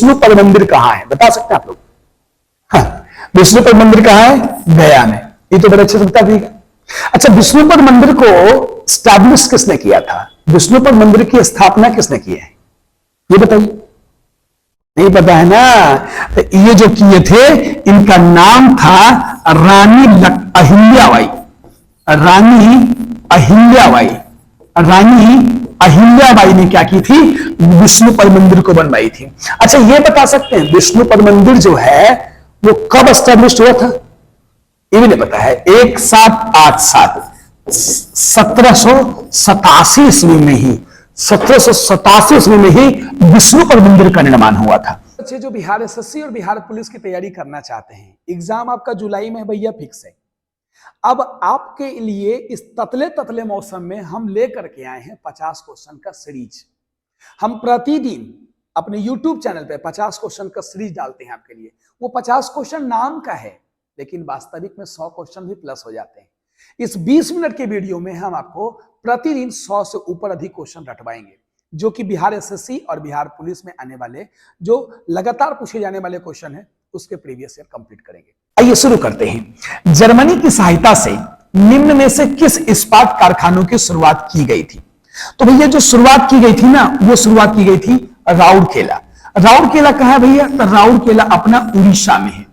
विष्णुपद मंदिर कहां है, बता सकते हैं आप लोग? हाँ, विष्णुपद मंदिर कहां है? गया में। ये तो बड़े अच्छे से बता दिएगा। अच्छा, विष्णुपद मंदिर को स्टैब्लिश किसने किया था? विष्णुपद मंदिर की स्थापना किसने की है, ये बताइए। नहीं पता है ना? तो ये जो किए थे, इनका नाम था रानी अहिल्याबाई। रानी अहिल्याबाई, रानी अहिल्याबाई ने क्या की थी? विष्णुपद मंदिर को बनवाई थी। अच्छा, ये बता सकते हैं विष्णुपद मंदिर जो है वो कब एस्टेब्लिश हुआ था? ये भी नहीं पता है। 1787 1787 ईस्वी में ही, 1787 ईस्वी में ही विष्णुपद मंदिर का निर्माण हुआ था। बच्चे जो बिहार एसएससी और बिहार पुलिस की तैयारी करना चाहते हैं, एग्जाम आपका जुलाई में भैया फिक्स है। अब आपके लिए इस ततले ततले मौसम में हम लेकर के आए हैं 50 क्वेश्चन का सीरीज। हम प्रतिदिन अपने YouTube चैनल पे 50 क्वेश्चन का सीरीज डालते हैं आपके लिए। वो 50 क्वेश्चन नाम का है, लेकिन वास्तविक में 100 क्वेश्चन भी प्लस हो जाते हैं। इस 20 मिनट के वीडियो में हम आपको प्रतिदिन 100 से ऊपर अधिक क्वेश्चन रटवाएंगे, जो कि बिहार एसएससी और बिहार पुलिस में आने वाले जो लगातार पूछे जाने वाले क्वेश्चन है उसके प्रीवियस ईयर कंप्लीट करेंगे। आइए शुरू करते हैं। जर्मनी की सहायता से निम्न में से किस इस्पात कारखानों की शुरुआत की गई थी? तो भैया जो शुरुआत की गई थी ना, वो शुरुआत की गई थी राउरकेला। राउरकेला कहां है भैया? तो राउरकेला अपना उड़ीसा में है।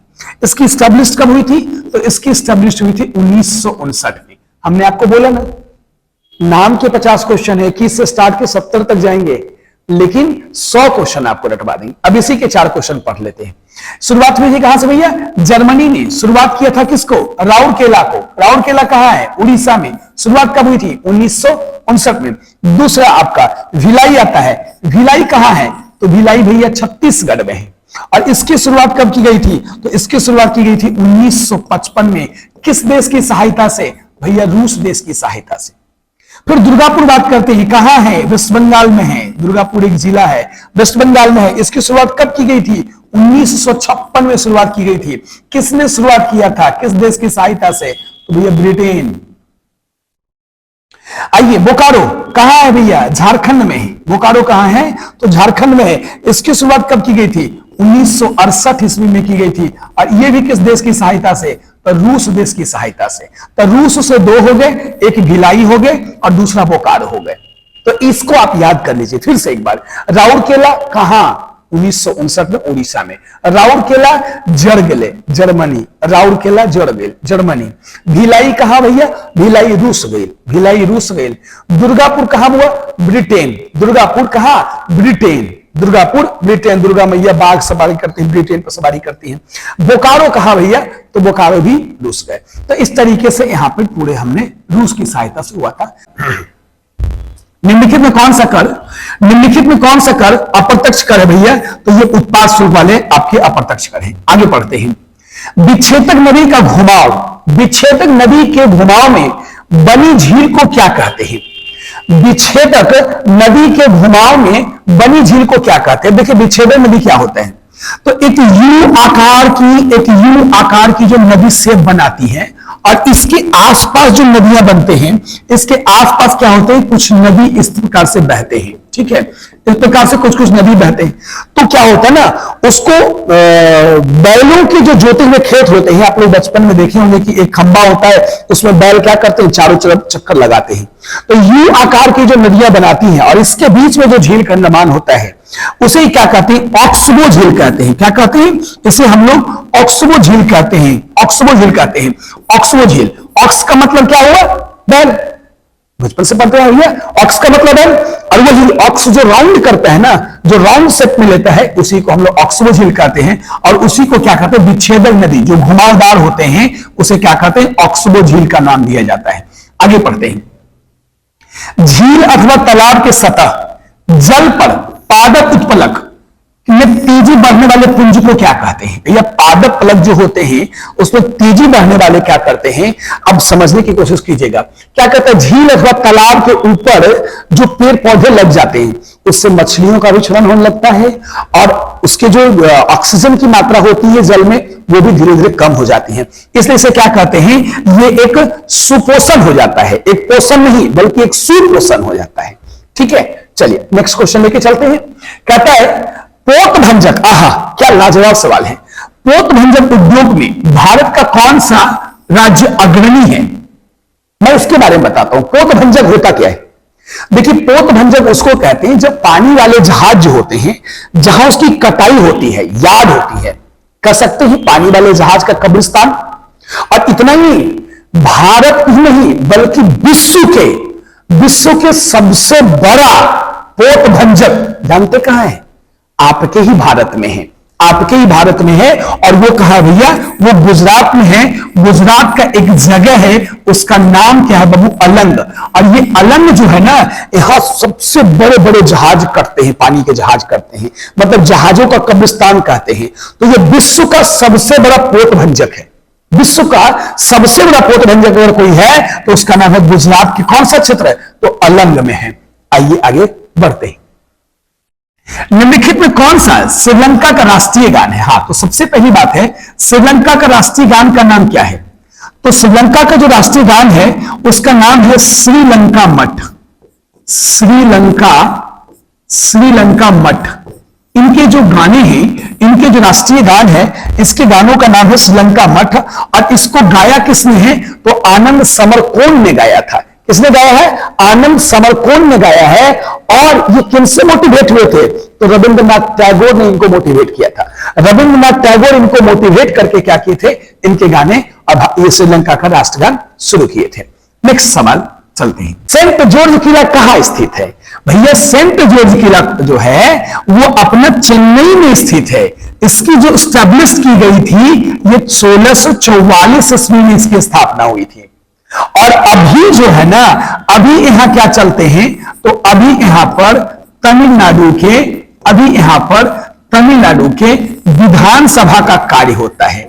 इसकी स्टैब्लिश कब हुई थी? तो इसकी स्टैब्लिश हुई थी 1959 में। हमने आपको बोला ना, नाम के 50 क्वेश्चन है, 21 से स्टार्ट के 70 तक जाएंगे, लेकिन 100 क्वेश्चन आपको रटवा देंगे। अब इसी के 4 क्वेश्चन पढ़ लेते हैं। शुरुआत हुई थी कहां से भैया? जर्मनी ने शुरुआत किया था किसको? राउरकेला को। राउरकेला कहां है? उड़ीसा में। शुरुआत कब हुई थी? 1959 में। दूसरा आपका भिलाई आता है। भिलाई कहां है? तो भिलाई भैया छत्तीसगढ़ में है। और इसकी शुरुआत कब की गई थी? तो इसकी शुरुआत की गई थी 1955 में। किस देश की सहायता से? भैया रूस देश की सहायता से। फिर दुर्गापुर बात करते हैं, कहां है? वेस्ट बंगाल में है। दुर्गापुर एक जिला है, वेस्ट बंगाल में है। इसकी शुरुआत कब की गई थी? 1956 में शुरुआत की गई थी। किसने शुरुआत किया था? किस देश की सहायता से? तो भैया ब्रिटेन। आइए, बोकारो कहां है भैया? झारखंड में है। बोकारो कहां है? तो झारखंड में है। इसकी शुरुआत कब की गई थी? 1968 ईस्वी में की गई थी। और यह भी किस देश की सहायता से? तो रूस देश की सहायता से। तो रूस से 2 हो गए, एक भिलाई हो गए और दूसरा बोकारो हो गए। तो इसको आप याद कर लीजिए फिर से एक बार। राउरकेला कहां? 1959 में उड़ीसा में। राउरकेला जड़गेले जर्मनी। राउरकेला जड़गेल जर्मनी। भिलाई कहां भैया? भिलाई रूस गई। भिलाई रूस गई। दुर्गापुर कहां हुआ? ब्रिटेन। दुर्गापुर कहां? ब्रिटेन। दुर्गापुर ब्रिटेन। दुर्गा मैया बाघ सवारी करती है, ब्रिटेन पर सवारी करती हैं। बोकारो कहां भैया? तो बोकारो भी रूस गए। तो इस तरीके से यहां पर पूरे हमने रूस की सहायता से हुआ था। निम्नलिखित में कौन सा कर, निम्नलिखित में कौन सा कर अप्रत्यक्ष कर है भैया? तो ये उत्पाद शुल्क वाले आपके अप्रत्यक्ष कर हैं। आगे पढ़ते हैं। विच्छेदक नदी का घुमाव, विच्छेदक नदी के घुमाव में बनी झील को क्या कहते हैं? विच्छेदक नदी के घुमाव में बनी झील को क्या कहते हैं? देखिए, विच्छेदक नदी क्या होता है? तो एक यू आकार की जो नदी शेप बनाती है, और इसके आसपास जो नदियां बनते हैं, इसके आसपास क्या होते हैं? कुछ नदी इस प्रकार से बहते हैं। ठीक है, इस प्रकार से कुछ कुछ नदी बहते हैं। तो क्या होता है ना, उसको बैलों के जो जोते हुए खेत होते हैं, आप लोग बचपन में देखे होंगे कि एक खंबा होता है, उसमें बैल क्या करते हैं? चारों तरफ चक्कर लगाते हैं। तो यू आकार की जो नदियां बनाती हैं और इसके बीच में जो झील का निर्माण होता है, उसे क्या कहते हैं? ऑक्सबो झील कहते हैं। क्या कहते हैं? इसे हम लोग ऑक्सबो झील कहते हैं। ऑक्सबो झील कहते हैं। ऑक्सबो झील। ऑक्स का मतलब क्या हुआ? बैल। बचपन से पढ़ते हैं भैया, ऑक्स का मतलब बैल। और वो ऑक्स जो राउंड करता है ना, जो राउंड शेप में लेता है, उसी को हम लोग ऑक्सबो झील कहते हैं। और उसी को क्या कहते हैं? विच्छेदक नदी जो घुमावदार होते हैं, उसे क्या कहते हैं? ऑक्सबो झील का नाम दिया जाता है। आगे पढ़ते हैं। झील अथवा तालाब के सतह जल पर पादप उत्पलक में तेजी बढ़ने वाले पुंज को क्या कहते हैं? या पादप फलक जो होते हैं उसमें तेजी बढ़ने वाले क्या करते हैं? अब समझने की कोशिश कीजिएगा। क्या कहते हैं? झील अथवा तालाब के ऊपर जो पेड़ पौधे लग जाते हैं, उससे मछलियों का विचरण होने लगता है, और उसके जो ऑक्सीजन की मात्रा होती है जल में, वो भी धीरे धीरे कम हो जाती है। इसलिए इसे क्या कहते हैं? ये एक सुपोषण हो जाता है। एक पोषण नहीं, बल्कि एक सुपोषण हो जाता है। ठीक है, चलिए नेक्स्ट क्वेश्चन लेके चलते हैं। कहता है पोतभंजक, आहा क्या लाजवाब सवाल है। पोतभंजक उद्योग में भारत का कौन सा राज्य अग्रणी है? मैं इसके बारे में बताता हूं। पोतभंजक होता क्या है? देखिए, पोतभंजक उसको कहते हैं जब पानी वाले जहाज जो होते हैं, जहां उसकी कटाई होती है, यार्ड होती है, कह सकते हैं पानी वाले जहाज का कब्रिस्तान। और इतना ही भारत ही नहीं बल्कि विश्व के सबसे बड़ा पोतभंजक जानते कहां है? आपके ही भारत में है, आपके ही भारत में है। और वो कहा है भैया? वो गुजरात में है। गुजरात का एक जगह है, उसका नाम क्या है बाबू? अलंग। और ये अलंग जो है ना, यहां सबसे बड़े बड़े जहाज करते हैं, पानी के जहाज करते हैं, मतलब जहाजों का कब्रिस्तान कहते हैं। तो ये विश्व का सबसे बड़ा पोतभंजक है। विश्व का सबसे बड़ा पोतभंजक अगर कोई है तो उसका नाम है गुजरात के कौन सा क्षेत्र है? तो अलंग में है। आइए आगे बढ़ते हैं। निम्नलिखित में कौन सा श्रीलंका का राष्ट्रीय गान है? हाँ, तो सबसे पहली बात है, श्रीलंका का राष्ट्रीय गान का नाम क्या है? तो श्रीलंका का जो राष्ट्रीय गान है उसका नाम है श्रीलंका मठ। श्रीलंका मठ। इनके जो गाने हैं, इनके जो राष्ट्रीय गान है, इसके गानों का नाम है श्रीलंका मठ। और इसको गाया किसने है? तो आनंद समरकोन ने गाया था। किसने गाया है? आनंद समरकोन ने गाया है। और ये किनसे मोटिवेट हुए थे? तो रविंद्रनाथ टैगोर ने इनको मोटिवेट किया था। रविंद्रनाथ टैगोर इनको मोटिवेट करके क्या किए थे? इनके गाने और ये श्रीलंका का राष्ट्रगान शुरू किए थे। नेक्स्ट सवाल चलते हैं। सेंट जॉर्ज किला कहां स्थित है? भैया, सेंट जॉर्ज किला जो है वो अपना चेन्नई में स्थित है। इसकी जो स्टैब्लिश की गई थी, ये 1644 ईस्वी में इसकी स्थापना हुई थी। और अभी जो है ना, अभी यहां क्या चलते हैं? तो अभी यहां पर तमिलनाडु के विधानसभा का कार्य होता है।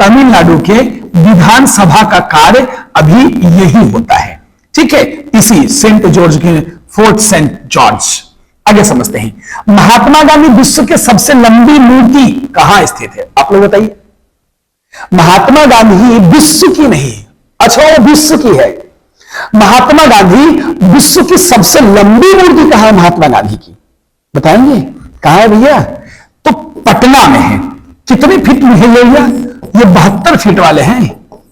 तमिलनाडु के विधानसभा का कार्य अभी यही होता है। ठीक है, इसी सेंट जॉर्ज के फोर्ट सेंट जॉर्ज। आगे समझते हैं। महात्मा गांधी विश्व के सबसे लंबी मूर्ति कहां स्थित है? आप लोग बताइए। महात्मा गांधी विश्व की नहीं, अच्छा वो विश्व की है। महात्मा गांधी विश्व की सबसे लंबी मूर्ति कहां है? महात्मा गांधी की बताएंगे कहां है भैया? तो पटना में है। कितने फीट में है भैया? ये 72 फीट वाले हैं।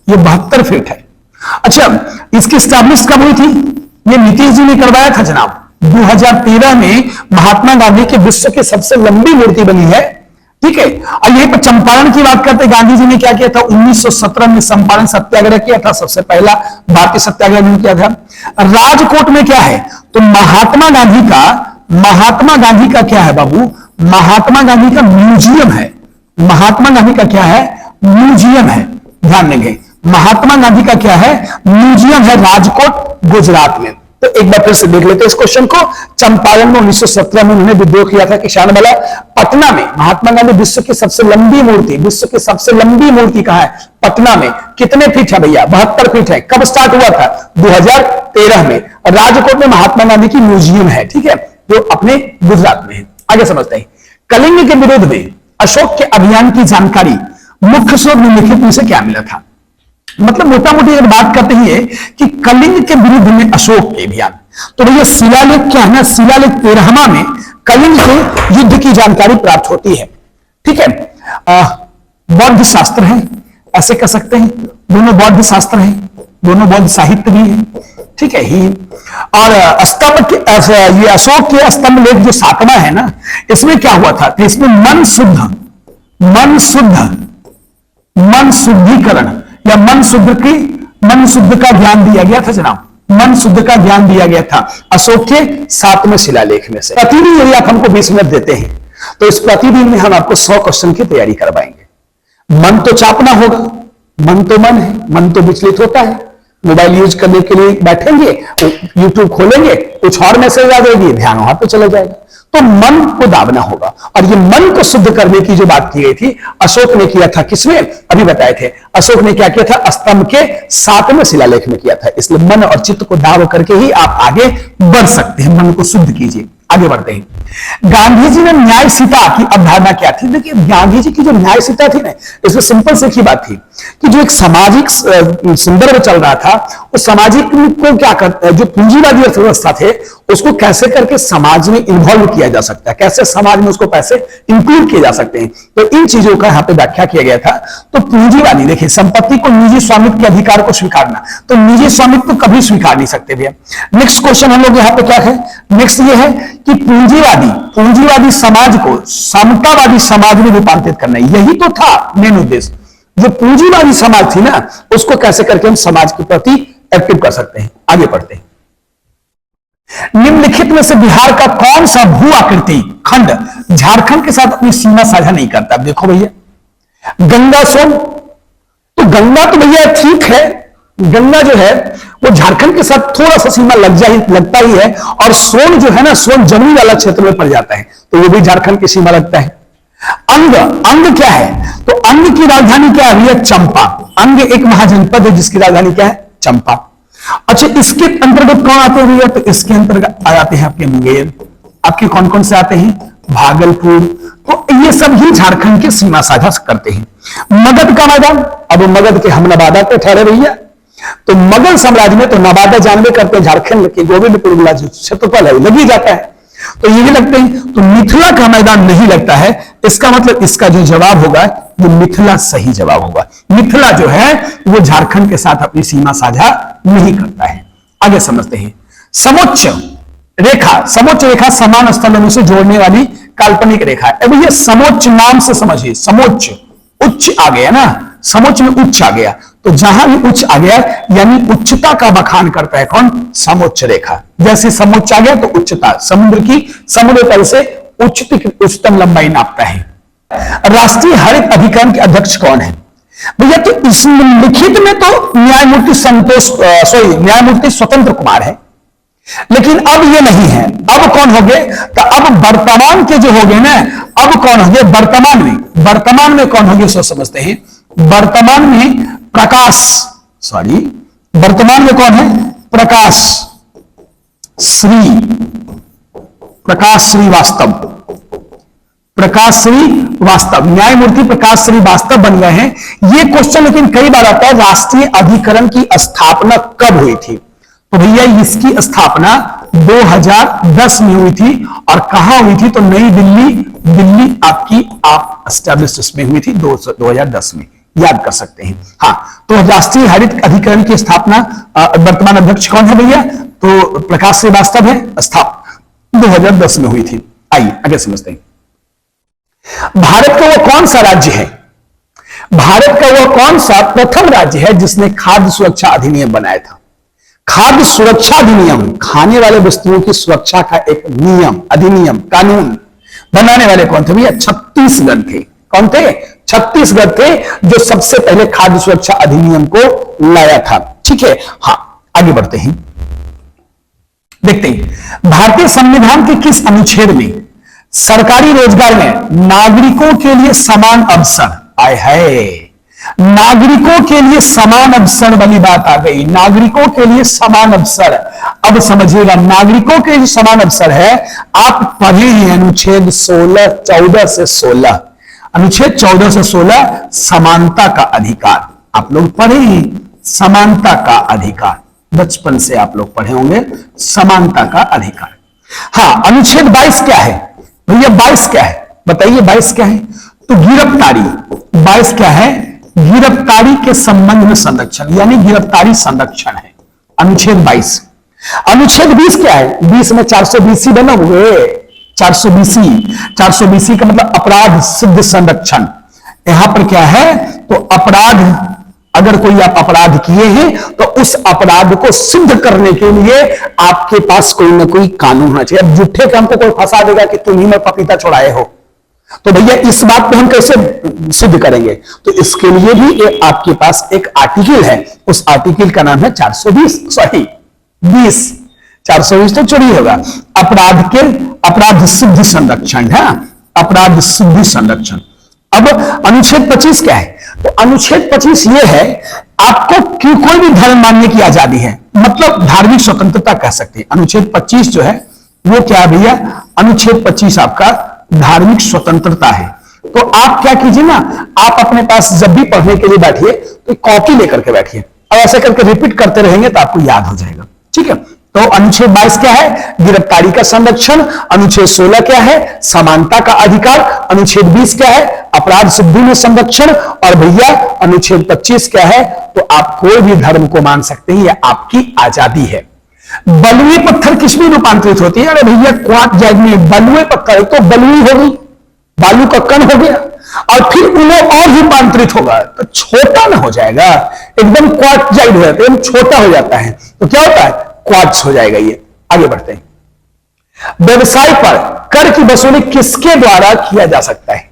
ये 72 फीट है। अच्छा, इसकी स्टैब्लिश कब हुई थी? ये नीतीश जी ने करवाया था जनाब। 2013 में महात्मा गांधी के विश्व की सबसे लंबी मूर्ति बनी है। ठीक है। और यहीं पर चंपारण की बात करते, गांधी जी ने क्या किया था? 1917 में चंपारण सत्याग्रह किया था, सबसे पहला भारतीय सत्याग्रह जिन्होंने किया था। राजकोट में क्या है? तो महात्मा गांधी का क्या है बाबू? महात्मा गांधी का म्यूजियम है। महात्मा गांधी का क्या है? म्यूजियम है। ध्यान देंगे, महात्मा गांधी का क्या है? म्यूजियम है, राजकोट गुजरात में। तो एक बार फिर से देख लेते हैं इस क्वेश्चन को। चंपारण में 1917 में उन्होंने विद्रोह किया था किसान वाला। पटना में महात्मा गांधी विश्व की सबसे लंबी मूर्ति, विश्व की सबसे लंबी मूर्ति कहां है? पटना में। कितने फीट है भैया? 72 फीट है। कब स्टार्ट हुआ था? 2013 में। राजकोट में महात्मा गांधी की म्यूजियम है। ठीक है, जो अपने गुजरात में है। आगे समझते हैं। कलिंग के विरोध में अशोक के अभियान की जानकारी मुख्य स्रोत निम्नलिखित में से क्या मिला था? मतलब मोटा मोटी अगर बात करते हैं कि कलिंग के विरुद्ध में अशोक के अभियान, तो भैया शिलालेख क्या है ना? शिलालेख 13वां में कलिंग के युद्ध की जानकारी प्राप्त होती है। ठीक है, बौद्ध शास्त्र है, ऐसे कह सकते हैं। दोनों बौद्ध शास्त्र हैं, दोनों बौद्ध साहित्य भी है। ठीक है ही। और स्तंभ के ये अशोक के स्तंभ लेख जो 7वां है ना, इसमें क्या हुआ था? तो इसमें मन शुद्धिकरण या मन शुद्ध का ज्ञान दिया गया था जनाब। मन शुद्ध का ज्ञान दिया गया था अशोक के 7वें शिलालेख में से। प्रतिदिन यदि आप हमको 20 मिनट देते हैं तो इस प्रतिदिन में हम आपको 100 क्वेश्चन की तैयारी करवाएंगे। मन तो चापना होगा, मन तो मन है, मन तो विचलित होता है। मोबाइल यूज करने के लिए बैठेंगे, यूट्यूब खोलेंगे, कुछ और मैसेज आ जाएगी, ध्यान वहां पे चला जाएगा। तो मन को दाबना होगा। और ये मन को शुद्ध करने की जो बात की गई थी, अशोक ने किया था। किसमें? अभी बताए थे। अशोक ने क्या किया था? स्तंभ के 7वें शिलालेख में किया था। इसलिए मन और चित्त को दाब करके ही आप आगे बढ़ सकते हैं। मन को शुद्ध कीजिए। आगे बढ़ते हैं। गांधी जी में न्यायशीता की अवधारणा क्या थी? देखिए, गांधी जी की जो न्यायशीता थी ना, इसमें सिंपल से एक ही बात थी कि जो एक सामाजिक संदर्भ चल रहा था, उस सामाजिक को क्या करते, जो पूंजीवादी अर्थव्यवस्था थे उसको कैसे करके समाज में इन्वॉल्व किया जा सकता है, कैसे समाज में उसको पैसे इंक्लूड किए जा सकते हैं। तो इन चीजों का यहां पे व्याख्या किया गया था। तो पूंजीवादी, देखिए, संपत्ति को निजी स्वामित्व के अधिकार को स्वीकारना, तो निजी स्वामित्व तो कभी स्वीकार नहीं सकते भैया। नेक्स्ट क्वेश्चन हम लोग यहां पे क्या है, नेक्स्ट ये है कि पूंजीवादी समाज को समतावादी समाज में रूपांतरित करना, यही तो था मेन उद्देश्य। जो पूंजीवादी समाज थी ना, उसको कैसे करके हम समाज के प्रति एक्टिव कर सकते हैं। आगे बढ़ते हैं। निम्नलिखित में से बिहार का कौन सा भू आकृति खंड झारखंड के साथ अपनी सीमा साझा नहीं करता? देखो भैया, गंगा सोन, तो गंगा तो भैया ठीक है, गंगा जो है वो झारखंड के साथ थोड़ा सा सीमा लगता ही है, और सोन जो है ना, सोन जमुई वाला क्षेत्र में पड़ जाता है, तो वो भी झारखंड की सीमा लगता है। अंग क्या है? तो अंग की राजधानी क्या है भैया? चंपा। अंग एक महाजनपद है जिसकी राजधानी क्या है? चंपा। अच्छा, इसके अंतर्गत कौन आते हैं भैया? तो इसके अंतर्गत आ जाते हैं आपके मुंगेर। आपके कौन कौन से आते हैं? भागलपुर। तो ये सब ही झारखंड की सीमा साझा करते हैं। मगध का मैदान, अब मगध के हम नवादा पे ठहरे भैया, तो मुगल साम्राज्य में तो नवादा जानवे करते झारखंड के गोविंदपुर क्षेत्रफल है, लग ही जाता है, तो ये भी लगते हैं। तो मिथिला का मैदान नहीं लगता है, इसका मतलब इसका जो जवाब होगा वो मिथिला सही जवाब होगा। मिथिला जो है वो झारखंड के साथ अपनी सीमा साझा नहीं करता है। आगे समझते हैं। समोच्च रेखा समान स्थलों से जोड़ने वाली काल्पनिक रेखा है। अब ये समोच्च नाम से समझिए, समोच्च उच्च आ गया ना, समोच्च में उच्च आ गया, तो जहां भी उच्च आ गया यानी उच्चता का बखान करता है कौन? समोच्च रेखा। जैसे समोच्च आ गया तो उच्चता, समुद्र तल से उच्चतम लंबाई नापता है। राष्ट्रीय हरित अधिकरण के अध्यक्ष कौन है भैया? तो इस लिखित में तो न्यायमूर्ति स्वतंत्र कुमार है, लेकिन अब ये नहीं है। अब कौन हो गए? तो अब वर्तमान के जो हो गए ना, अब कौन हो गए वर्तमान में कौन हो गए सो समझते हैं। वर्तमान में वर्तमान में कौन है? प्रकाश श्रीवास्तव, न्यायमूर्ति प्रकाश श्रीवास्तव बन गए हैं। ये क्वेश्चन लेकिन कई बार आता है, राष्ट्रीय अधिकरण की स्थापना कब हुई थी? तो भैया इसकी स्थापना 2010 में हुई थी, और कहां हुई थी? तो नई दिल्ली आप एस्टैब्लिश में हुई थी 2010 में, याद कर सकते हैं। हाँ, तो राष्ट्रीय हरित अधिकरण की स्थापना वर्तमान अध्यक्ष कौन है भैया? तो प्रकाश श्रीवास्तव है, स्थापना 2010 में हुई थी। आइए आगे समझते हैं। भारत का वो कौन सा राज्य है? भारत का वो कौन सा प्रथम राज्य है जिसने खाद्य सुरक्षा अधिनियम बनाया था? खाद्य सुरक्षा अधिनियम, खाने वाले वस्तुओं की सुरक्षा का एक नियम, अधिनियम, कानून बनाने वाले कौन थे भैया? छत्तीसगढ़ थे। कौन थे? छत्तीसगढ़ थे जो सबसे पहले खाद्य सुरक्षा अधिनियम को लाया था। ठीक है, हाँ आगे बढ़ते हैं, देखते हैं। भारतीय संविधान के किस अनुच्छेद में सरकारी रोजगार में नागरिकों के लिए समान अवसर आए है? नागरिकों के लिए समान अवसर वाली बात आ गई, नागरिकों के लिए समान अवसर। अब समझिएगा, नागरिकों के लिए समान अवसर है, आप पढ़े हैं अनुच्छेद 14 से 16, अनुच्छेद 14 से 16 समानता का अधिकार, आप लोग पढ़े हैं समानता का अधिकार, बचपन से आप लोग पढ़े होंगे समानता का अधिकार। हाँ, अनुच्छेद 22 क्या है भैया? 22 क्या है बताइए? 22 क्या है? तो गिरफ्तारी। 22 क्या है? गिरफ्तारी के संबंध में संरक्षण, यानी गिरफ्तारी संरक्षण है अनुच्छेद 22। अनुच्छेद 20 क्या है? 20 में 420 बना हुए, 420 का मतलब अपराध सिद्ध संरक्षण। यहां पर क्या है? तो अपराध, अगर कोई आप अपराध किए हैं तो उस अपराध को सिद्ध करने के लिए आपके पास कोई ना कोई कानून होना चाहिए। अब झूठे काम को कोई फंसा देगा कि तुम ही में पपीता चुराए हो, तो भैया इस बात को हम कैसे सिद्ध करेंगे? तो इसके लिए भी आपके पास एक आर्टिकल है, उस आर्टिकल का नाम है 420 420 तो चोरी होगा, अपराध सिद्ध संरक्षण है, अपराध सिद्ध संरक्षण। अब अनुच्छेद 25 क्या है? तो अनुच्छेद 25 ये है, आपको कोई भी धर्म मानने की आजादी है, मतलब धार्मिक स्वतंत्रता कह सकते हैं। अनुच्छेद 25 जो है वो क्या है भैया? अनुच्छेद 25 आपका धार्मिक स्वतंत्रता है। तो आप क्या कीजिए ना, आप अपने पास जब भी पढ़ने के लिए बैठिए तो कॉपी लेकर के बैठिए, और ऐसे करके रिपीट करते रहेंगे तो आपको याद हो जाएगा। ठीक है, तो अनुच्छेद 22 क्या है? गिरफ्तारी का संरक्षण। अनुच्छेद 16 क्या है? समानता का अधिकार। अनुच्छेद 20 क्या है? अपराध सिद्धि में संरक्षण। और भैया अनुच्छेद 25 क्या है? तो आप कोई भी धर्म को मान सकते हैं, यह आपकी आजादी है। बलुई पत्थर किसमें रूपांतरित होती है? अरे भैया क्वार्ट्ज जाइड में बलुई पत्थर तो बलुई हो गई, बालू का कण हो गया, और फिर उन्हें और रूपांतरित होगा तो छोटा ना हो जाएगा, एकदम क्वार्ट्ज जाइड हो जाता है, एकदम छोटा हो जाता है, तो क्या होता है? क्वार्ट्ज हो जाएगा। ये आगे बढ़ते हैं। व्यवसाय पर कर की वसूली किसके द्वारा किया जा सकता है?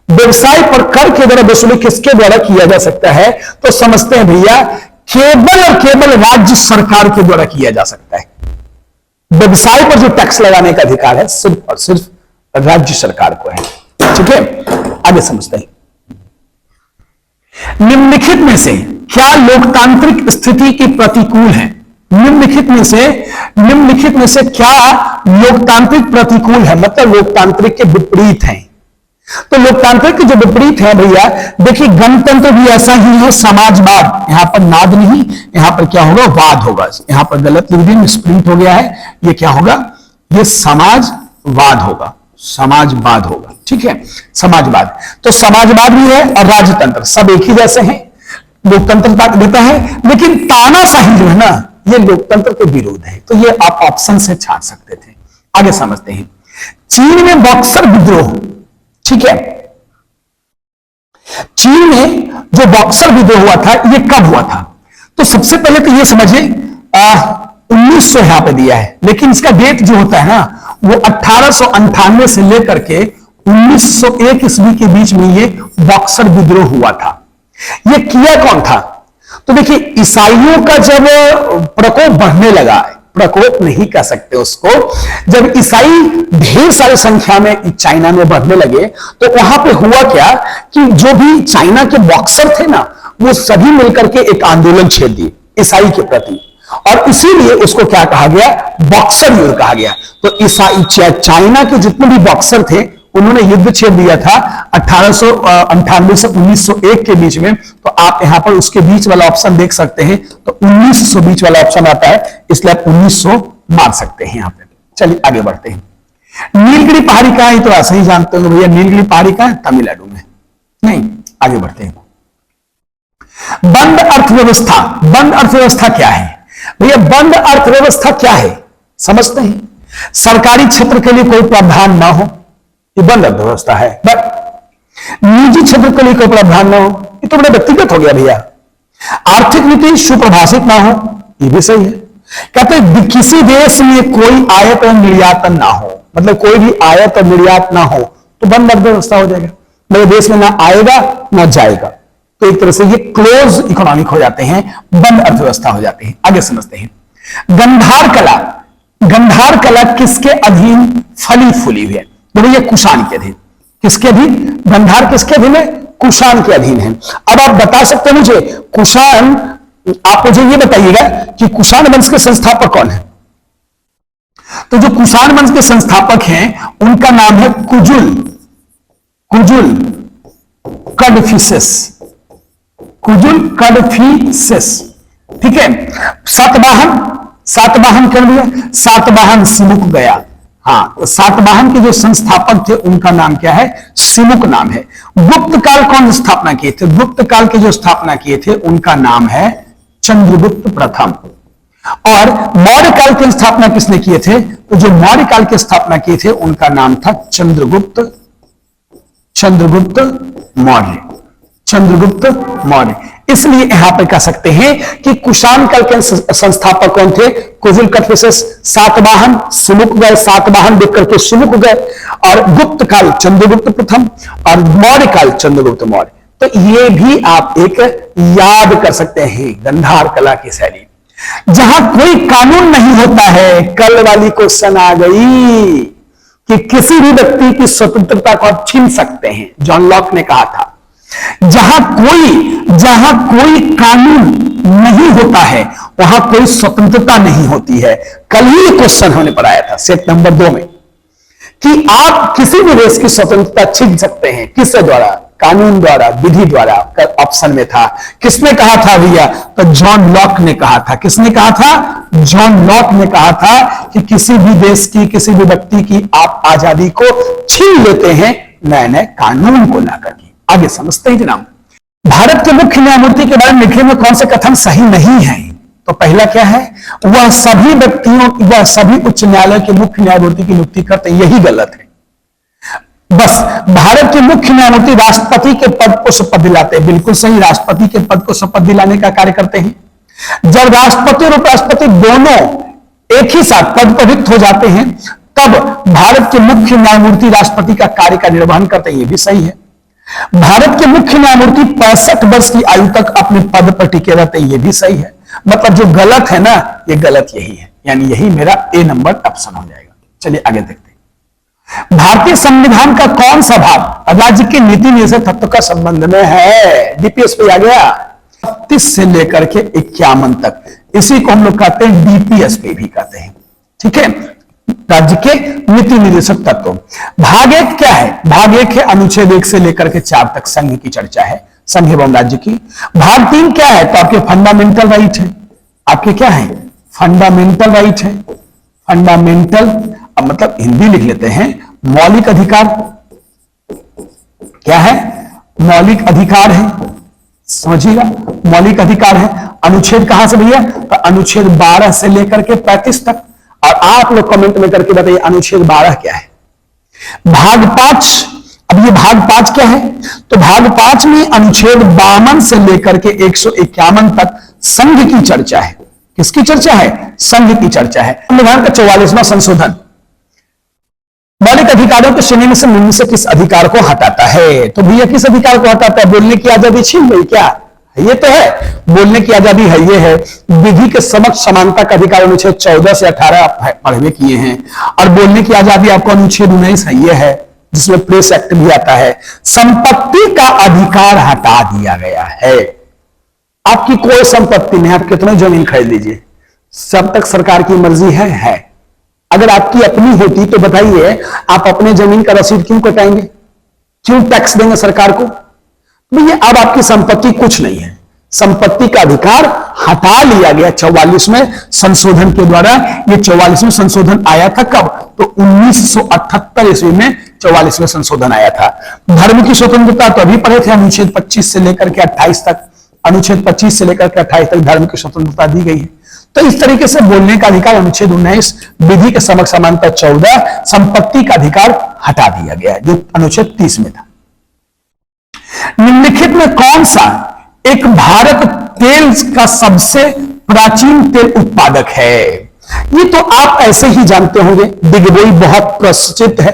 व्यवसाय पर कर के द्वारा वसूली किसके द्वारा किया जा सकता है? तो समझते हैं भैया, केवल और केवल राज्य सरकार के द्वारा किया जा सकता है। व्यवसाय पर जो टैक्स लगाने का अधिकार है सिर्फ और सिर्फ राज्य सरकार को है। ठीक है, आगे समझते हैं। निम्नलिखित में से क्या लोकतांत्रिक स्थिति की प्रतिकूल है? निम्नलिखित में से क्या लोकतांत्रिक प्रतिकूल है, मतलब लोकतांत्रिक के विपरीत है? तो लोकतांत्रिक के जो विपरीत है भैया, देखिए गणतंत्र भी ऐसा ही है, समाजवाद, यहां पर नाद नहीं, यहां पर क्या होगा? वाद होगा। यहां पर गलत लिख दी, स्प्रिंट हो गया है, ये क्या होगा? ये समाजवाद होगा, समाजवाद होगा। ठीक है, समाजवाद। तो समाजवाद भी है और राजतंत्र सब एक ही जैसे हैं, लोकतंत्र देता है, लेकिन तानाशाही जो है ना, ये लोकतंत्र के विरोध है। तो ये आप ऑप्शन से छाट सकते थे। आगे समझते हैं। चीन में बॉक्सर विद्रोह, ठीक है, चीन में जो बॉक्सर विद्रोह हुआ था, ये कब हुआ था? तो सबसे पहले तो ये समझिए 1900 यहां पे दिया है, लेकिन इसका डेट जो होता है ना, वो 1898 से लेकर के 1901 ईस्वी के बीच में ये बॉक्सर विद्रोह हुआ था। ये किया कौन था? तो देखिए, ईसाइयों का जब प्रकोप बढ़ने लगा, प्रकोप नहीं कह सकते उसको, जब ईसाई ढेर सारी संख्या में चाइना में बढ़ने लगे, तो वहां पे हुआ क्या कि जो भी चाइना के बॉक्सर थे ना, वो सभी मिलकर के एक आंदोलन छेड़ दिए ईसाई के प्रति, और इसीलिए उसको क्या कहा गया? बॉक्सर युद्ध कहा गया। तो ईसाई चाइना के जितने भी बॉक्सर थे, उन्होंने युद्ध छेड़ दिया था 1898 से 1901 के बीच में। तो आप यहां पर उसके बीच वाला ऑप्शन देख सकते हैं, तो 1900 बीच वाला ऑप्शन आता है, इसलिए आप 1900 मार सकते हैं यहां पे। चलिए आगे बढ़ते हैं। नीलगिरी पहाड़ी कहां है? तो ऐसे ही जानते होंगे भैया, नीलगिरी पहाड़ी कहां है? तमिलनाडु में। नहीं, आगे बढ़ते हैं। बंद अर्थव्यवस्था, बंद अर्थव्यवस्था क्या है भैया? बंद अर्थव्यवस्था क्या है समझते हैं? सरकारी क्षेत्र के लिए कोई प्रावधान ना हो, ये बंद अर्थव्यवस्था है। बट निजी क्षेत्र के लिए कोई प्रावधान ना हो, ये तो बड़ा व्यक्तिगत हो गया भैया। आर्थिक नीति सुप्रभाषित ना हो, ये भी सही है। कहते हैं किसी देश में कोई आयात और निर्यात ना हो, मतलब कोई भी आयात और निर्यात ना हो तो बंद अर्थव्यवस्था हो जाएगा। मेरे देश में ना आएगा ना जाएगा, तो एक तरह से ये क्लोज इकोनॉमिक हो जाते हैं, बंद अर्थव्यवस्था हो जाते हैं। आगे समझते हैं। गंधार कला, गंधार कला किसके अधीन फली फूली हुई है? तो ये कुषाण के अधीन। किसके अधीन? गंधार किसके अधीन है? कुषाण के अधीन है। अब आप बता सकते हैं मुझे, कुषाण, आप मुझे ये बताइएगा कि कुषाण वंश के संस्थापक कौन है? तो जो कुषाण वंश के संस्थापक हैं, उनका नाम है कुजुल, कुजुल कडफिसेस, कुजुल कडफिसेस। ठीक है। सातवाहन, सातवाहन कर लिया, सातवाहन सिमुक गया। हाँ, तो सातवाहन के जो संस्थापक थे उनका नाम क्या है? सिमुक नाम है। गुप्त काल कौन स्थापना किए थे? गुप्त काल के जो स्थापना किए थे उनका नाम है चंद्रगुप्त प्रथम। और मौर्य काल की स्थापना किसने किए थे? तो जो मौर्य काल की स्थापना किए थे उनका नाम था चंद्रगुप्त, चंद्रगुप्त मौर्य, चंद्रगुप्त मौर्य। इसलिए यहां पर कह सकते हैं कि कुषाण काल के संस्थापक कौन थे? कुजुल कडफिसेस। सातवाहन सिमुक गए, सातवाहन देख करके सिमुक गए। और गुप्त काल चंद्रगुप्त प्रथम और मौर्य काल चंद्रगुप्त मौर्य। तो ये भी आप एक याद कर सकते हैं गंधार कला की शैली। जहां कोई कानून नहीं होता है, कल वाली क्वेश्चन आ गई कि किसी भी व्यक्ति की स्वतंत्रता को आप छीन सकते हैं, जॉन लॉक ने कहा था। जहां कोई कानून नहीं होता है वहां कोई स्वतंत्रता नहीं होती है। कल ही क्वेश्चन हमने पढ़ाया था सेट नंबर 2 में कि आप किसी भी देश की स्वतंत्रता छीन सकते हैं। किसके द्वारा? कानून द्वारा, विधि द्वारा ऑप्शन में था। किसने कहा था भैया? तो जॉन लॉक ने कहा था। किसने कहा था? जॉन लॉक ने कहा था कि किसी भी देश की, किसी भी व्यक्ति की आप आजादी को छीन लेते हैं नए नए कानून को लाकर के। आगे समझते हैं जनाब। भारत के मुख्य न्यायमूर्ति के बारे में लिखने में कौन से कथन सही नहीं है? तो पहला क्या है? वह सभी व्यक्तियों या सभी उच्च न्यायालय के मुख्य न्यायमूर्ति की नियुक्ति करते हैं, यही गलत है। बस भारत के मुख्य न्यायमूर्ति राष्ट्रपति के पद को शपथ दिलाते हैं, बिल्कुल सही, राष्ट्रपति के पद को शपथ दिलाने का कार्य करते हैं। जब राष्ट्रपति और उपराष्ट्रपति दोनों एक ही साथ पद पर रिक्त हो जाते हैं तब भारत के मुख्य न्यायमूर्ति राष्ट्रपति का कार्य का निर्वहन करते हैं, यह भी सही है। भारत के मुख्य न्यायमूर्ति 65 वर्ष की आयु तक अपने पद पर टिके रहते हैं, यह भी सही है। मतलब जो गलत है ना, ये गलत यही है, यानी यही मेरा ए नंबर ऑप्शन हो जाएगा। चलिए आगे देखते हैं। भारतीय संविधान का कौन सा भाग राज्य के नीति निर्देशक तत्व का संबंध में है? डीपीएस पे आ गया 32 से लेकर के 51 तक, इसी को हम लोग कहते हैं डीपीएस पे भी कहते हैं। ठीक है, राज्य के नीति निर्देशक तत्व। भाग 1 क्या है? भाग 1 है अनुच्छेद 1 से लेकर के 4 तक संघ की चर्चा है, संघ एवं राज्य की। भाग 3 क्या है? तो आपके फंडामेंटल राइट है। आपके क्या है? फंडामेंटल राइट है। फंडामेंटल, अब मतलब हिंदी लिख लेते हैं, मौलिक अधिकार। क्या है? मौलिक अधिकार है, समझिएगा, मौलिक अधिकार है। अनुच्छेद कहां से भैया? तो अनुच्छेद 12 से लेकर के 35 तक। और आप लोग कमेंट में करके बताइए अनुच्छेद 12 क्या है। भाग 5, अब ये भाग 5 क्या है? तो भाग 5 में अनुच्छेद 52 से लेकर के 151 तक संघ की चर्चा है। किसकी चर्चा है? संघ की चर्चा है। संविधान का 44वां संशोधन मौलिक अधिकारों की श्रेणी में से निम्न से किस अधिकार को हटाता है? तो भैया किस अधिकार को हटाता है? बोलने की आजादी छीन गई क्या? ये तो है, बोलने की आजादी है, ये है। विधि के समक्ष समानता का अधिकार अनुच्छेद 14 से 18 पढ़वे किए हैं। और बोलने की आजादी आपको अनुच्छेद 19 है, ये है, जिसमें प्रेस एक्ट भी आता है। संपत्ति का अधिकार हटा दिया गया है। आपकी कोई संपत्ति नहीं, आप कितने जमीन खरीद लीजिए, सब तक सरकार की मर्जी है। अगर आपकी अपनी होती तो बताइए, आप अपने जमीन का रसीद क्यों कटाएंगे? क्यों टैक्स देंगे सरकार को? भैया अब आपकी संपत्ति कुछ नहीं है, संपत्ति का अधिकार हटा लिया गया 44 में संशोधन के द्वारा। ये 44वें संशोधन आया था कब? तो 1978 ईस्वी में 44वें संशोधन आया था। धर्म की स्वतंत्रता तो अभी पढ़े थे, अनुच्छेद 25 से लेकर के 28 तक, अनुच्छेद 25 से लेकर के 28 तक धर्म की स्वतंत्रता दी गई है। तो इस तरीके से बोलने का अधिकार अनुच्छेद 19, विधि के समक्ष समानता 14, संपत्ति का अधिकार हटा दिया गया जो अनुच्छेद 30 में था। निम्नलिखित में कौन सा एक भारत तेल का सबसे प्राचीन तेल उत्पादक है? ये तो आप ऐसे ही जानते होंगे, दिग्बोई बहुत प्रसिद्ध है।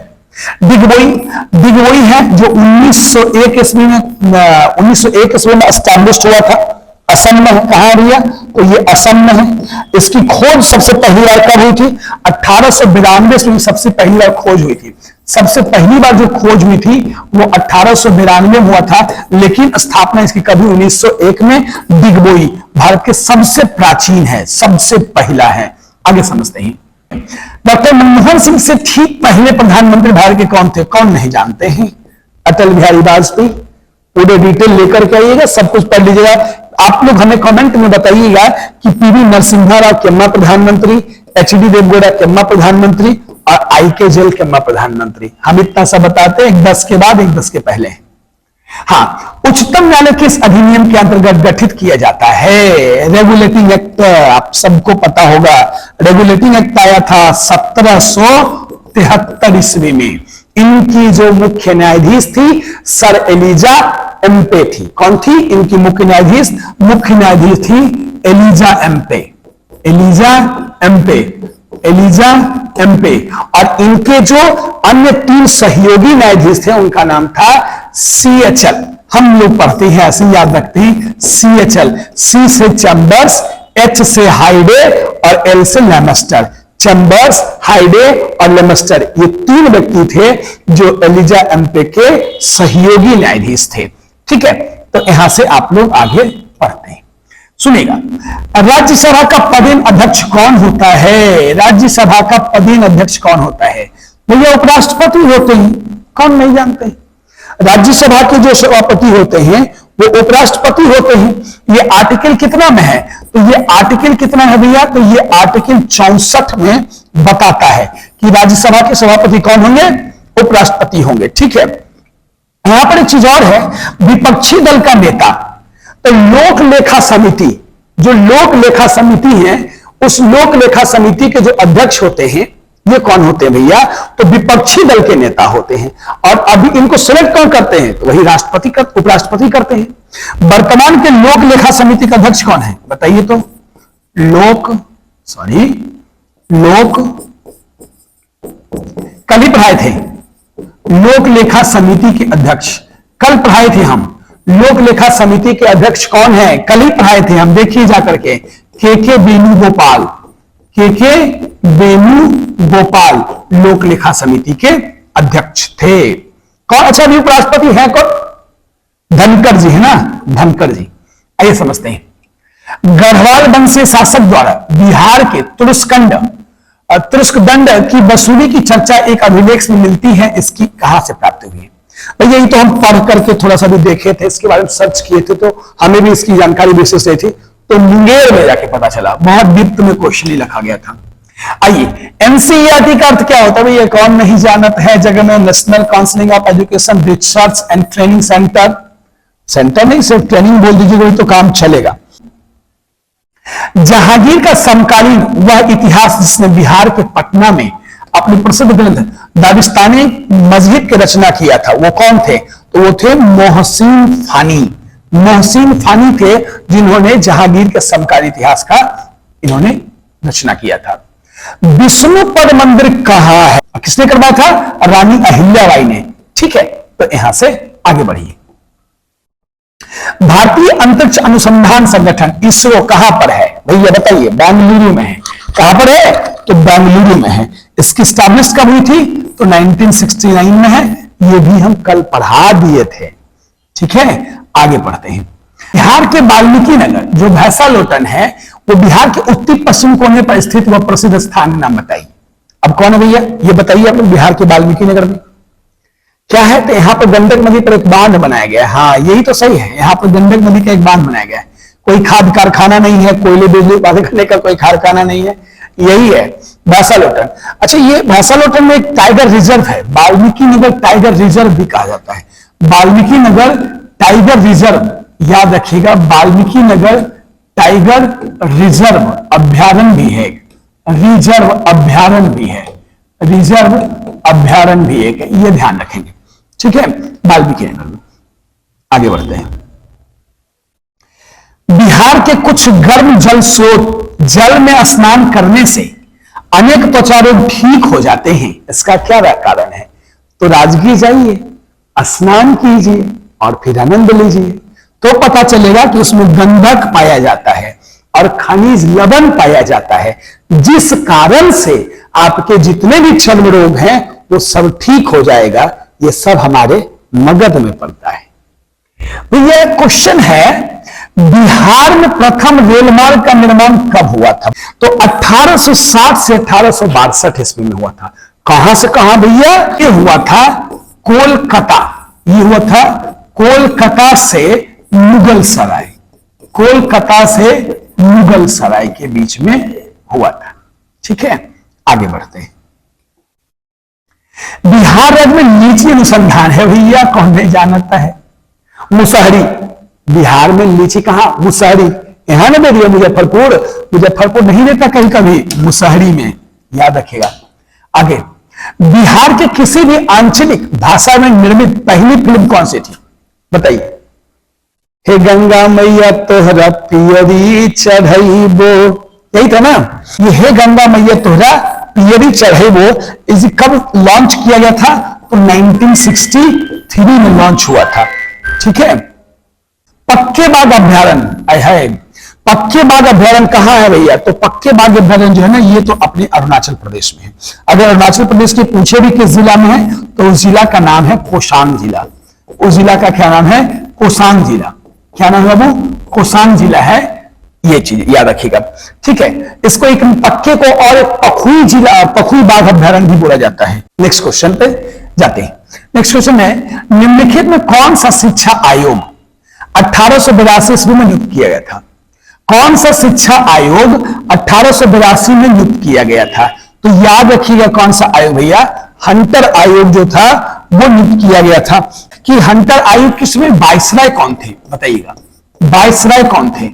दिग्बोई है जो 1901 ईस्वी में एस्टैब्लिश हुआ था। असम में है, कहां भैया? तो ये असम में है। इसकी खोज सबसे पहली बार कब हुई थी? 1892 में सबसे पहली बार खोज हुई थी। सबसे पहली बार जो खोज हुई थी वो 1892 हुआ था, लेकिन स्थापना इसकी कभी 1901 में। दिग्बोई भारत के सबसे प्राचीन है, सबसे पहला है। आगे समझते हैं। डॉक्टर मनमोहन सिंह से ठीक पहले प्रधानमंत्री भारत के कौन थे? कौन नहीं जानते हैं? अटल बिहारी वाजपेयी। पूरे डिटेल लेकर के आइएगा, सब कुछ पढ़ लीजिएगा। आप लोग हमें कमेंट में बताइएगा कि पीवी नरसिम्हा राव केम्मा प्रधानमंत्री, एचडी देवगौड़ा केम्मा प्रधानमंत्री और आईके जैल केम्मा प्रधानमंत्री। हम इतना सा बताते हैं, एक 10 के बाद, एक 10 के पहले। हाँ, उच्चतम न्यायालय किस अधिनियम के अंतर्गत गठित किया जाता है? रेगुलेटिंग एक्ट, आप सबको पता होगा। रेगुलेटिंग एक्ट आया था 1773 ईस्वी में। इनकी जो मुख्य न्यायाधीश थी सर एलिजा एम्पे थी। कौन थी इनकी मुख्य न्यायाधीश? मुख्य न्यायाधीश थी एलिजा एम्पे। एलिजा एम्पे। और इनके जो अन्य 3 सहयोगी न्यायाधीश थे उनका नाम था CHL। हम लोग पढ़ते हैं ऐसे याद रखते हैं, CHL। C से चैम्बर्स, H से हाइडे और L से लेमेस्टर। चैम्बर्स, हाइडे और लेमेस्टर, ये 3 व्यक्ति थे जो एलिजा एम्पे के सहयोगी न्यायाधीश थे। ठीक है, तो यहां से आप लोग आगे पढ़ते हैं, सुनिएगा। राज्यसभा का पदेन अध्यक्ष कौन होता है? राज्यसभा का पदेन अध्यक्ष कौन होता है? भैया उपराष्ट्रपति होते हैं, कौन नहीं जानते? राज्यसभा के जो सभापति होते हैं वो उपराष्ट्रपति होते हैं। ये आर्टिकल कितना में है, तो ये आर्टिकल कितना है भैया, तो ये आर्टिकल 64 में बताता है कि राज्यसभा के सभापति कौन होंगे, उपराष्ट्रपति होंगे। ठीक है, यहां पर एक चीज और है, विपक्षी दल का नेता, तो लोक लेखा समिति, जो लोक लेखा समिति है, उस लोक लेखा समिति के जो अध्यक्ष होते हैं ये कौन होते हैं भैया, तो विपक्षी दल के नेता होते हैं। और अभी इनको सिलेक्ट कौन करते हैं, तो वही राष्ट्रपति उपराष्ट्रपति करते हैं। वर्तमान के लोक लेखा समिति का अध्यक्ष कौन है बताइए, तो लोक कल ही पढ़ाए थे, लोक लेखा समिति के अध्यक्ष कल पढ़ाए थे हम। लोक लेखा समिति के अध्यक्ष कौन है, कल ही पढ़ाए थे हम, देखिए जाकर के वेणुगोपाल, के वेणुगोपाल लोक लेखा समिति के अध्यक्ष थे। कौन, अच्छा अभी उपराष्ट्रपति है कौन, धनखड़ जी है ना, धनखड़ जी। आइए समझते हैं। गढ़वाल वंशीय शासक द्वारा बिहार के तुरुष्कदंड की वसूली की चर्चा एक अभिलेख में मिलती है, इसकी कहां से प्राप्त हुई है। यही तो हम पढ़ करके थोड़ा सा भी देखे थे, इसके बारे में सर्च किए थे, तो हमें भी इसकी जानकारी विशेष रही थी, तो मुंगेर में जाके पता चला, बहुत डिप्थ में क्वेश्चन ही लिखा गया था। आइए, एनसीईआरटी का अर्थ क्या होता है, ये कौन नहीं जानत है जग में, national council of education research and training centre, centre नहीं सिर्फ ट्रेनिंग बोल दीजिए वही तो काम चलेगा। जहांगीर का समकालीन वह इतिहास जिसने बिहार के पटना में अपने प्रसिद्ध ग्रंथ दाबिस्तानी मस्जिद की रचना किया था, वो कौन थे, तो वो थे मोहसिन फानी। मोहसिन फानी थे जिन्होंने जहांगीर के समकालीन इतिहास का इन्होंने रचना किया था। विष्णुपद मंदिर कहां है, किसने करवाया था, रानी अहिल्याबाई ने। ठीक है, तो यहां से आगे बढ़िए। भारतीय अंतरिक्ष अनुसंधान संगठन इसरो कहां पर है भैया बताइए, बेंगलुरु में है। कहां पर है, तो बेंगलुरु में है। इसकी स्टैब्लिश कब हुई थी, तो 1969 में है, ये भी हम कल पढ़ा दिए थे। ठीक है, आगे बढ़ते हैं। बिहार के वाल्मीकि नगर जो भैंसालोटन है, वो बिहार के उत्तर पश्चिम कोने पर स्थित वह प्रसिद्ध स्थान नाम बताइए। अब कौन है भैया, ये बताइए आप लोग, बिहार के वाल्मीकि नगर में क्या है, तो यहां पर गंडक नदी पर एक बांध बनाया गया है। हाँ यही तो सही है, यहां पर गंडक नदी का एक बांध बनाया गया है। कोई खाद कारखाना नहीं है, कोयले बिजली उत्पादन करने का कोई कारखाना नहीं है, यही है भैंसालोटन। अच्छा, ये भैंसालोटन में एक टाइगर रिजर्व है, वाल्मीकि नगर टाइगर रिजर्व भी कहा जाता है। वाल्मीकि नगर टाइगर रिजर्व, याद रखिएगा, वाल्मीकि नगर टाइगर रिजर्व अभ्यारण्य भी है, रिजर्व अभ्यारण्य भी है, रिजर्व अभ्यारण्य भी एक है, ये ध्यान रखेंगे। ठीक है, वाल्मीकि नगर में आगे बढ़ते हैं। बिहार के कुछ गर्म जल स्रोत, जल में स्नान करने से अनेक त्वचा रोग ठीक हो जाते हैं, इसका क्या कारण है, तो राजगीर जाइए, स्नान कीजिए और फिर आनंद लीजिए, तो पता चलेगा कि उसमें गंधक पाया जाता है और खनिज लवण पाया जाता है, जिस कारण से आपके जितने भी चर्म रोग हैं वो सब ठीक हो जाएगा। ये सब हमारे मगध में पड़ता है। तो ये क्वेश्चन है, बिहार में प्रथम रेल मार्ग का निर्माण कब हुआ था, तो 1860 से 1862 ईस्वी में हुआ था। कहां से कहां भैया, ये हुआ था कोलकाता, ये हुआ था कोलकाता से मुगल सराय, कोलकाता से मुगल सराय के बीच में हुआ था। ठीक है, आगे बढ़ते हैं। बिहार राज्य में लीची अनुसंधान है भैया, कौन नहीं जानता है, मुसहरी। बिहार में लीची कहां, मुसहरी, यहां ना मेरी मुजफ्फरपुर, मुजफ्फरपुर नहीं रहता कहीं कभी, मुसहरी में, याद रखिएगा। आगे, बिहार के किसी भी आंचलिक भाषा में निर्मित पहली फिल्म कौन सी थी बताइए। हे गंगा मैया तोहरा पियरी चढ़ैबो, यही था ना, ये हे गंगा मैया तोहरा पियरी चढ़ैबो, इसे कब लॉन्च किया गया था, तो 1963 में लॉन्च हुआ था। ठीक है, पक्के बाग अभ्यारण्य है, पक्के बाग अभ्यारण्य कहां है भैया, तो पक्के बाग अभ्यारण्य जो है ना, ये तो अपने अरुणाचल प्रदेश में है। अगर अरुणाचल प्रदेश के पूछे भी किस जिला में है, तो उस जिला का नाम है कोसांग जिला। उस जिला का क्या नाम है, कोसांग जिला। क्या नाम है बाबू, कोसांग जिला है, ये चीज याद रखिएगा। ठीक है, इसको एक पक्के को और पखुई जिला, पखुई बाघ अभ्यारण्य भी बोला जाता है। नेक्स्ट क्वेश्चन पे जाते हैं। नेक्स्ट क्वेश्चन है, निम्नलिखित में कौन सा शिक्षा आयोग 1882 ईस्वी में नियुक्त किया गया था? कौन सा शिक्षा आयोग 1882 में नियुक्त किया गया था? तो याद रखिएगा कौन सा आयोग भैया, हंटर आयोग जो था वो नियुक्त किया गया था। कि हंटर आयोग किसमें, वायसराय कौन थे बताइएगा, वायसराय कौन थे?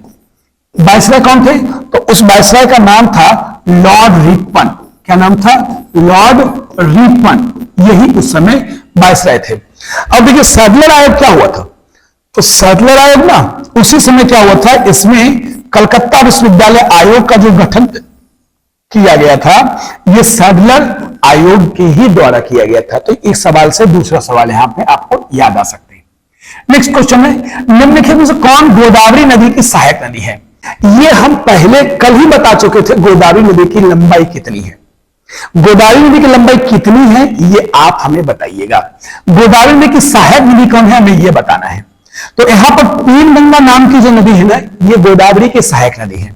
वायसराय कौन थे? तो उस वायसराय का नाम था लॉर्ड रिपन। क्या नाम था? लॉर्ड रिपन, यही उस समय वायसराय थे। अब देखिए सैडलर आयोग क्या हुआ था? तो सैडलर आयोग ना उसी समय क्या हुआ था, इसमें कलकत्ता विश्वविद्यालय आयोग का जो गठन किया गया था, यह सैडलर आयोग के ही द्वारा किया गया था। तो एक सवाल से दूसरा सवाल यहां पे आपको याद आ सकते हैं। नेक्स्ट क्वेश्चन है, निम्नलिखित में से कौन गोदावरी नदी की सहायक नदी है? ये हम पहले कल ही बता चुके थे, गोदावरी नदी की लंबाई कितनी है। गोदावरी नदी की लंबाई कितनी है ये आप हमें बताइएगा। गोदावरी नदी की सहायक नदी कौन है, हमें यह बताना है। तो यहां पर पीनगंगा नाम की जो नदी है ना, ये गोदावरी की सहायक नदी है।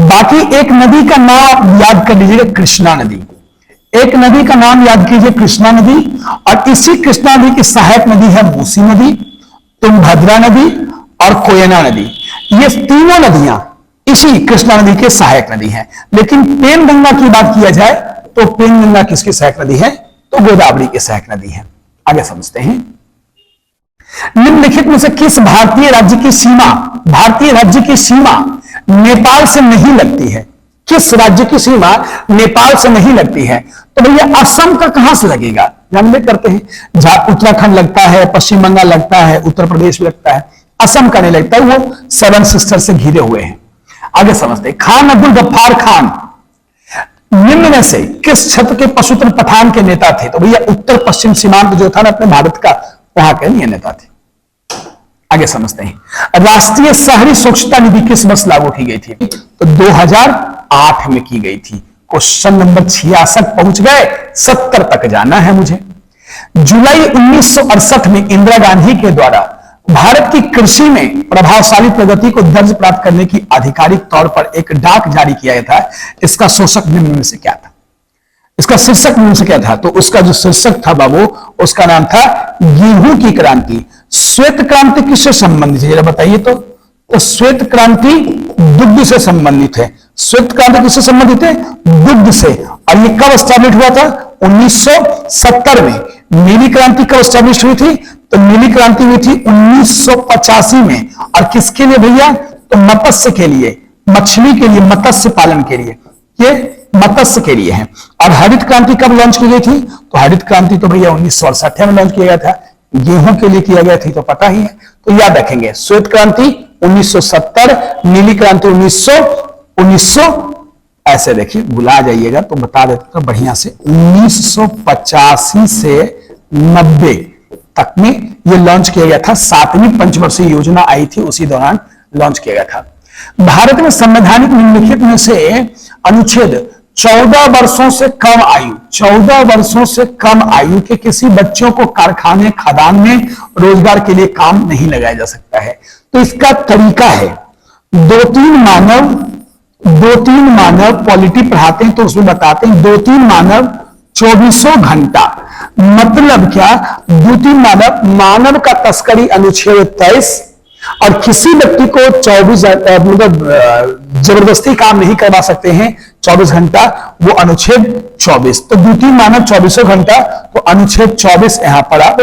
बाकी एक नदी का नाम याद कर लीजिएगा, कृष्णा नदी। एक नदी का नाम याद कीजिए, कृष्णा नदी। और इसी कृष्णा नदी की सहायक नदी है मूसी नदी, तुंगभद्रा नदी और कोयना नदी। ये तीनों नदियां इसी कृष्णा नदी के सहायक नदी हैं। लेकिन पेनगंगा की बात किया जाए तो पेनगंगा किसकी सहायक नदी है? तो गोदावरी की सहायक नदी है। आगे समझते हैं, निम्नलिखित में से किस भारतीय राज्य की सीमा नेपाल से नहीं लगती है? किस राज्य की सीमा नेपाल से नहीं लगती है? तो भैया असम का कहां से लगेगा? हम लोग करते हैं, जहां उत्तराखंड लगता है, पश्चिम बंगाल लगता है, उत्तर प्रदेश लगता है, असम का नहीं लगता, वो 7 सिस्टर से घिरे हुए हैं। आगे समझते हैं, खान अब्दुल गफ्फार खान निम्न में से किस क्षेत्र के पशुधन पठान के नेता थे? तो भैया उत्तर पश्चिम सीमांत जो था ना अपने भारत का, वहां के नेता थे। आगे समझते हैं, राष्ट्रीय शहरी स्वच्छता निधि किस वर्ष लागू की गई थी? तो 2008 में की गई थी। क्वेश्चन नंबर 66 पहुंच गए, 70 तक जाना है मुझे। जुलाई 1968 में इंदिरा गांधी के द्वारा भारत की कृषि में प्रभावशाली प्रगति को दर्ज प्राप्त करने की आधिकारिक तौर पर एक डाक जारी किया गया था। इसका शीर्षक निम्न में से क्या था? इसका शीर्षक निम्न से क्या था? तो उसका जो शीर्षक था बाबू, उसका नाम था गेहूं की क्रांति। श्वेत क्रांति किससे संबंधित है जरा बताइए तो श्वेत क्रांति दुग्ध से संबंधित है। श्वेत क्रांति किससे संबंधित है? दुग्ध से। और ये कब स्टैब्लिश हुआ था? 1970 में। नीली क्रांति कब स्टैब्लिश हुई थी? तो नीली क्रांति हुई थी 1985 में। और किसके लिए भैया? तो मत्स्य के लिए, मछली के लिए, मत्स्य पालन के लिए, ये मत्स्य के लिए है। और हरित क्रांति कब लॉन्च की गई थी? तो हरित क्रांति तो भैया 1968 में लॉन्च किया गया था, गेहूं के लिए किया गया थी, तो पता ही है। तो याद रखेंगे, श्वेत क्रांति 1970, नीली क्रांति 1900 ऐसे देखिए, भुला जाइएगा तो बता देता तो बढ़िया से, 1985 से 90 तक में ये लॉन्च किया गया था। 7वीं पंचवर्षीय योजना आई थी, उसी दौरान लॉन्च किया गया था। भारत में संवैधानिक निम्नलिखित में से अनुच्छेद 14 वर्षों से कम आयु, 14 वर्षों से कम आयु के किसी बच्चों को कारखाने, खदान में रोजगार के लिए काम नहीं लगाया जा सकता है। तो इसका तरीका है, दो तीन मानव पॉलिटी पढ़ाते हैं तो उसमें बताते हैं 2-3 मानव 24 घंटा। मतलब क्या? 2-3 मानव का तस्करी अनुच्छेद 23, और किसी व्यक्ति को 24 मतलब जबरदस्ती काम नहीं करवा सकते हैं 24 घंटा, वो अनुच्छेद 24। तो 2-3 मानव 24 घंटा, तो अनुच्छेद 24 यहां पर आप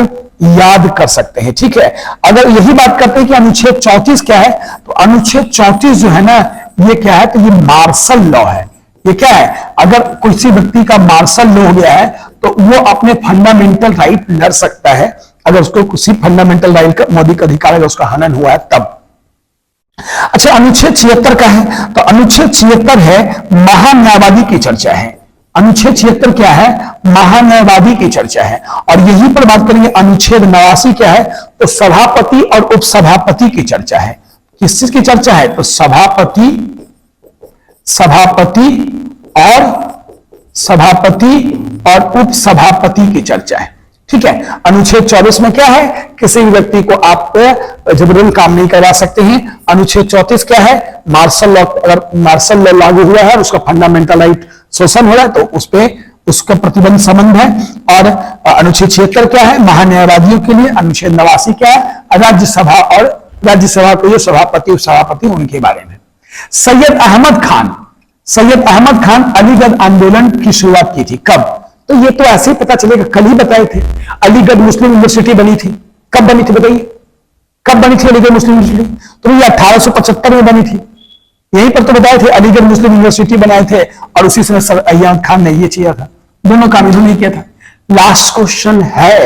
याद कर सकते हैं। ठीक है, अगर यही बात करते हैं कि अनुच्छेद 34 क्या है, तो अनुच्छेद 34 जो है ना, ये क्या है? तो ये मार्शल लॉ है। ये क्या है? अगर किसी व्यक्ति का मार्शल लॉ हो गया है तो वो अपने फंडामेंटल राइट लड़ सकता है, अगर उसको किसी फंडामेंटल राइट का मौलिक अधिकार अगर उसका हनन हुआ है तब। अच्छा, अनुच्छेद 76 का है, तो अनुच्छेद 76 है महान्यायवादी की चर्चा है। अनुच्छेद 76 क्या है? महान्यायवादी की चर्चा है। और यहीं पर बात करेंगे, अनुच्छेद 89 क्या है? तो सभापति और उपसभापति की चर्चा है। किस चीज की चर्चा है? तो सभापति और उपसभापति की चर्चा है। ठीक है, अनुच्छेद 24 में क्या है? किसी भी व्यक्ति को आप जबरन काम नहीं करवा सकते हैं। अनुच्छेद 34 क्या है? मार्शल लॉ, अगर मार्शल लॉ लागू हुआ है और उसका फंडामेंटल राइट शोषण हो रहा है तो उस पर उसका प्रतिबंध संबंध है। और अनुच्छेद 76 क्या है, महान्यायवादियों के लिए। अनुच्छेद 89 क्या है, राज्यसभा और राज्यसभा के जो सभापति उनके बारे में। सैयद अहमद खान अलीगढ़ आंदोलन की शुरुआत की थी, कब? तो ये तो ऐसे ही पता चलेगा, कल ही बताए थे। अलीगढ़ मुस्लिम यूनिवर्सिटी बनी थी, कब बनी थी बताइए, कब बनी थी अलीगढ़ मुस्लिम यूनिवर्सिटी? तो ये 1875 में बनी थी, यहीं पर तो बताए थे, अलीगढ़ मुस्लिम यूनिवर्सिटी बनाए थे और उसी समय सर अय्याज खान ने ये किया था, दोनों काम इन्होंने किया था। लास्ट क्वेश्चन है,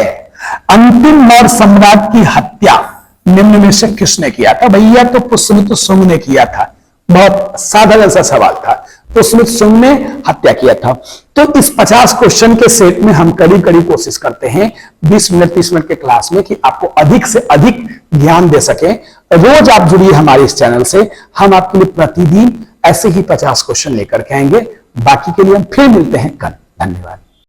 अंतिम मौर्य सम्राट की हत्या निम्न में से किसने किया था? भैया तो पुष्यमित्र शुंग ने किया था। बहुत साधा जैसा सवाल था, पुष्यमित्र शुंग ने हत्या किया था। तो इस 50 क्वेश्चन के सेट में हम करीब करीब कोशिश करते हैं 20 मिनट 30 मिनट के क्लास में कि आपको अधिक से अधिक ज्ञान दे सके। रोज आप जुड़िए हमारे इस चैनल से, हम आपके लिए प्रतिदिन ऐसे ही 50 क्वेश्चन लेकर के आएंगे। बाकी के लिए हम फिर मिलते हैं कल। धन्यवाद।